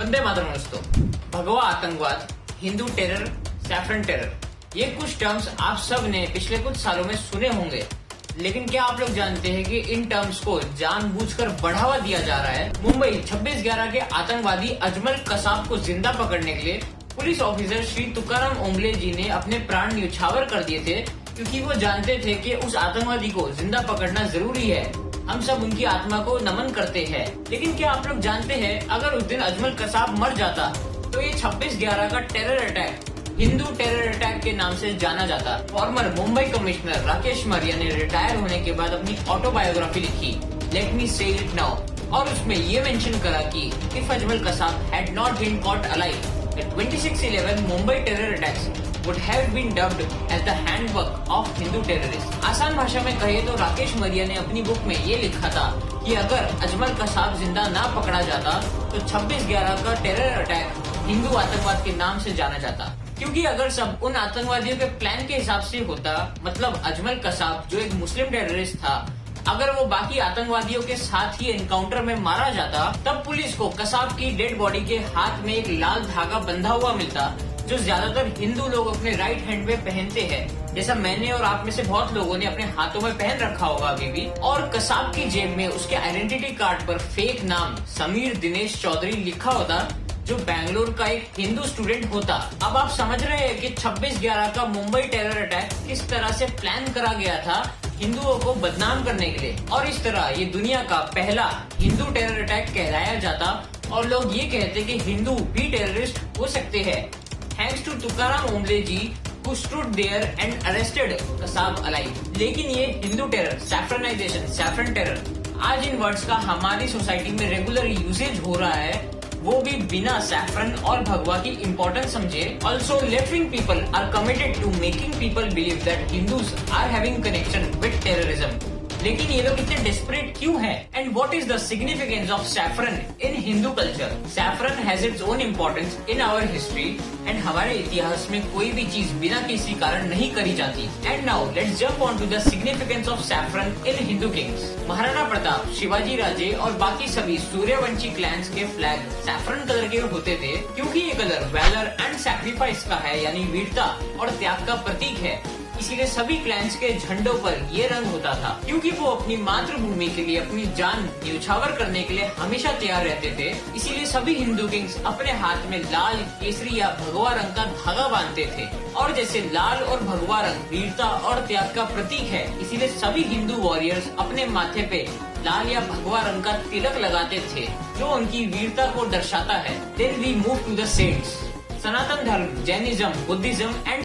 वंदे मातरम दोस्तों। भगवा आतंकवाद, हिंदू टेरर, सैफरन टेरर, ये कुछ टर्म्स आप सब ने पिछले कुछ सालों में सुने होंगे, लेकिन क्या आप लोग जानते हैं कि इन टर्म्स को जानबूझकर बढ़ावा दिया जा रहा है। मुंबई 26/11 के आतंकवादी अजमल कसाब को जिंदा पकड़ने के लिए पुलिस ऑफिसर श्री तुकाराम ओंबले जी ने अपने प्राण न्यौछावर कर दिए थे, क्योंकि वो जानते थे कि उस आतंकवादी को जिंदा पकड़ना जरूरी है। हम सब उनकी आत्मा को नमन करते हैं। लेकिन क्या आप लोग जानते हैं, अगर उस दिन अजमल कसाब मर जाता तो ये 26/11 का terror attack Hindu terror attack के नाम से जाना जाता। फॉर्मर मुंबई कमिश्नर राकेश मरिया ने रिटायर होने के बाद अपनी ऑटोबायोग्राफी लिखी, लेट मी से इट नाउ, और उसमें ये मेंशन करा कि if Ajmal Kasab had not been caught alive, the 26/11 Mumbai terror attacks would have been dubbed as the handbook of Hindu terrorists। आसान भाषा में कहे तो राकेश मरिया ने अपनी बुक में ये लिखा था कि अगर अजमल कसाब जिंदा ना पकड़ा जाता तो 26/11 का टेरर अटैक हिंदू आतंकवाद के नाम से जाना जाता। क्योंकि अगर सब उन आतंकवादियों के प्लान के हिसाब से होता, मतलब अजमल कसाब जो एक मुस्लिम टेररिस्ट था, अगर वो बाकी आतंकवादियों के साथ ही एनकाउंटर में मारा जाता, तब पुलिस को कसाब की डेड बॉडी के हाथ में एक लाल धागा बंधा हुआ मिलता, जो ज्यादातर हिंदू लोग अपने राइट हैंड में पहनते हैं, जैसा मैंने और आप में से बहुत लोगों ने अपने हाथों में पहन रखा होगा अभी भी। और कसाब की जेब में उसके आइडेंटिटी कार्ड पर फेक नाम समीर दिनेश चौधरी लिखा होता, जो बैंगलोर का एक हिंदू स्टूडेंट होता। अब आप समझ रहे हैं कि 26/11 का मुंबई टेरर अटैक किस तरह से प्लान करा गया था हिंदुओं को बदनाम करने के लिए, और इस तरह ये दुनिया का पहला हिंदू टेरर अटैक कहलाया जाता, और लोग ये कहते कि हिंदू भी टेररिस्ट हो सकते हैं। Thanks to Tukaram Ombale ji who stood there and arrested Kasab alive। लेकिन ये Hindu terror, saffronization, saffron terror, आज इन वर्ड्स का हमारी सोसाइटी में रेगुलर यूसेज हो रहा है, वो भी बिना सैफरन और भगवा की इम्पोर्टेंस समझे। Also left wing people are committed to making people believe that Hindus are having connection with terrorism. लेकिन ये लोग इतने डेस्परेट क्यों हैं? And what is the significance of saffron in Hindu culture? Saffron has its own importance in our history, and हमारे इतिहास में कोई भी चीज बिना किसी कारण नहीं करी जाती। And now let's jump on to the significance of saffron in Hindu kings. Maharana Pratap, Shivaji Raje और बाकी सभी सूर्यवंशी क्लैंस के फ्लैग सैफरन कलर के होते थे, क्योंकि ये कलर वैलर एंड सैक्रिफाइस का है, यानी वीरता और त्याग का प्रतीक है। इसीलिए सभी क्लैंस के झंडों पर ये रंग होता था, क्योंकि वो अपनी मातृभूमि के लिए अपनी जान न्यौछावर करने के लिए हमेशा तैयार रहते थे। इसीलिए सभी हिंदू किंग्स अपने हाथ में लाल, केसरी या भगवा रंग का धागा बांधते थे, और जैसे लाल और भगवा रंग वीरता और त्याग का प्रतीक है, इसीलिए सभी हिंदू वॉरियर्स अपने माथे पे लाल या भगवा रंग का तिलक लगाते थे, जो उनकी वीरता को दर्शाता है। Then we move to the saints. Sanatan Dharma, Jainism, Buddhism and